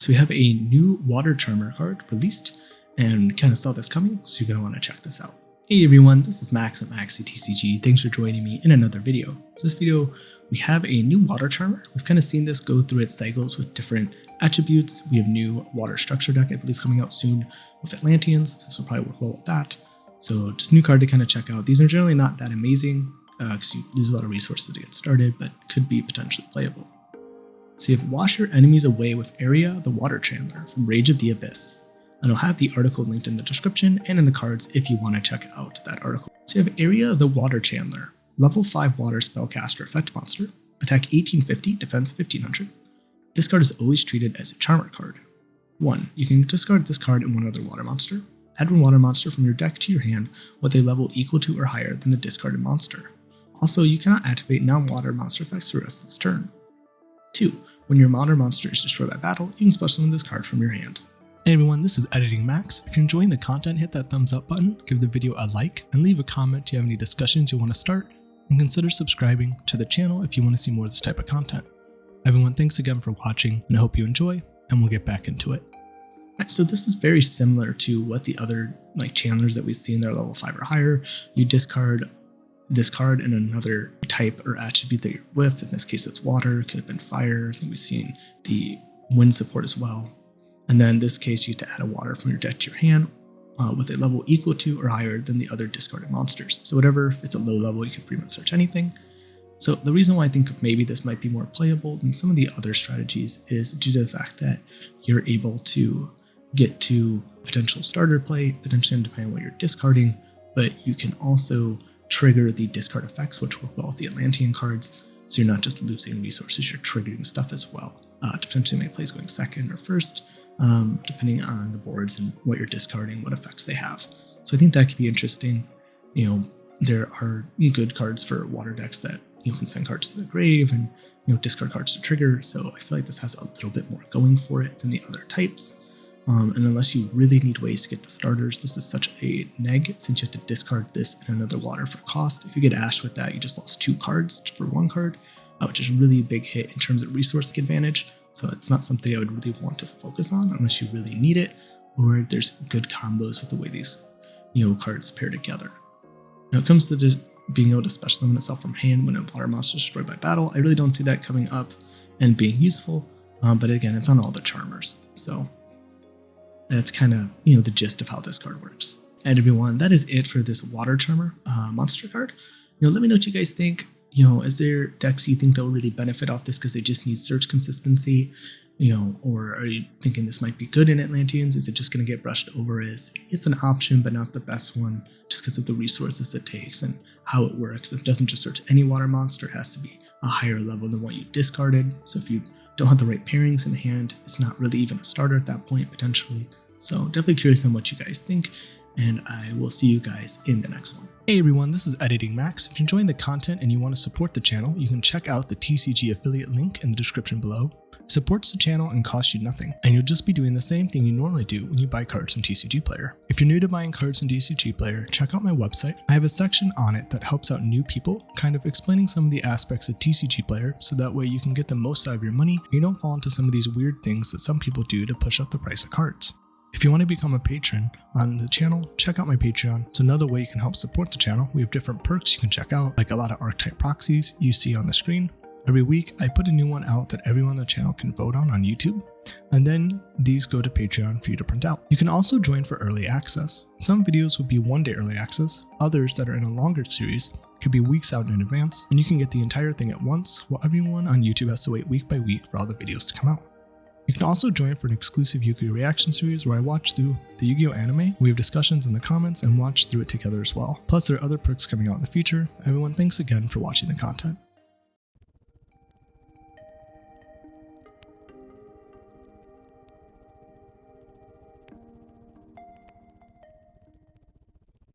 So we have a new Water Charmer card released and kind of saw this coming, so you're going to want to check this out. Hey everyone, this is Max at MaxCTCG. Thanks for joining me in another video. So this video, we have a new Water Charmer. We've kind of seen this go through its cycles with different attributes. We have new Water Structure deck, I believe, coming out soon with Atlanteans, so this will probably work well with that. So just new card to kind of check out. These are generally not that amazing because you lose a lot of resources to get started, but could be potentially playable. So you have Wash Your Enemies Away with Eria, the Water Chandler from Rage of the Abyss. And I'll have the article linked in the description and in the cards if you want to check out that article. So you have Eria, the Water Chandler, level 5 water spellcaster effect monster, attack 1850, defense 1500. This card is always treated as a Charmer card. 1. You can discard this card and one other water monster. Add one water monster from your deck to your hand with a level equal to or higher than the discarded monster. Also, you cannot activate non-water monster effects for the rest of this turn. 2. When your water monster is destroyed by battle, you can special summon this card from your hand. Hey everyone, this is Editing Max. If you're enjoying the content, hit that thumbs up button, give the video a like, and leave a comment if you have any discussions you want to start, and consider subscribing to the channel if you want to see more of this type of content. Everyone, thanks again for watching, and I hope you enjoy, and we'll get back into it. Alright, so this is very similar to what the other Chandlers that we've seen. They're level 5 or higher. You discard this card and another type or attribute that you're with. In this case, it's water, could have been fire. I think we've seen the wind support as well. And then in this case, you get to add a water from your deck to your hand with a level equal to or higher than the other discarded monsters. So whatever, if it's a low level, you can pretty much search anything. So the reason why I think maybe this might be more playable than some of the other strategies is due to the fact that you're able to get to potential starter play, potentially depending on what you're discarding, but you can also trigger the discard effects, which work well with the Atlantean cards. So you're not just losing resources, you're triggering stuff as well to potentially make plays going second or first, depending on the boards and what you're discarding, what effects they have. So I think that could be interesting. There are good cards for water decks that can send cards to the grave and discard cards to trigger. So I feel like this has a little bit more going for it than the other types. And unless you really need ways to get the starters, this is such a neg since you have to discard this and another water for cost. If you get ashed with that, you just lost 2 cards for 1 card, which is really a big hit in terms of resource advantage. So it's not something I would really want to focus on unless you really need it, or there's good combos with the way these cards pair together. Now it comes to being able to special summon itself from hand when a water monster is destroyed by battle. I really don't see that coming up and being useful, but again, it's on all the Charmers. So that's kind of, the gist of how this card works. And everyone, that is it for this Water Charmer monster card. Let me know what you guys think. Is there decks you think that will really benefit off this because they just need search consistency? Or are you thinking this might be good in Atlanteans? Is it just going to get brushed over as it's an option, but not the best one just because of the resources it takes and how it works? It doesn't just search any water monster. It has to be a higher level than what you discarded. So if you don't have the right pairings in hand, it's not really even a starter at that point, potentially. So definitely curious on what you guys think, and I will see you guys in the next one. Hey everyone, this is Editing Max. If you're enjoying the content and you want to support the channel, you can check out the TCG affiliate link in the description below. It supports the channel and costs you nothing, and you'll just be doing the same thing you normally do when you buy cards from TCG Player. If you're new to buying cards from TCG Player, check out my website. I have a section on it that helps out new people, kind of explaining some of the aspects of TCG Player so that way you can get the most out of your money and you don't fall into some of these weird things that some people do to push up the price of cards. If you want to become a patron on the channel, check out my Patreon. It's another way you can help support the channel. We have different perks you can check out, like a lot of archetype proxies you see on the screen. Every week, I put a new one out that everyone on the channel can vote on YouTube, and then these go to Patreon for you to print out. You can also join for early access. Some videos will be 1-day early access, others that are in a longer series could be weeks out in advance, and you can get the entire thing at once, while everyone on YouTube has to wait week by week for all the videos to come out. You can also join for an exclusive Yu-Gi-Oh! Reaction series where I watch through the Yu-Gi-Oh! Anime. We have discussions in the comments and watch through it together as well. Plus, there are other perks coming out in the future. Everyone, thanks again for watching the content.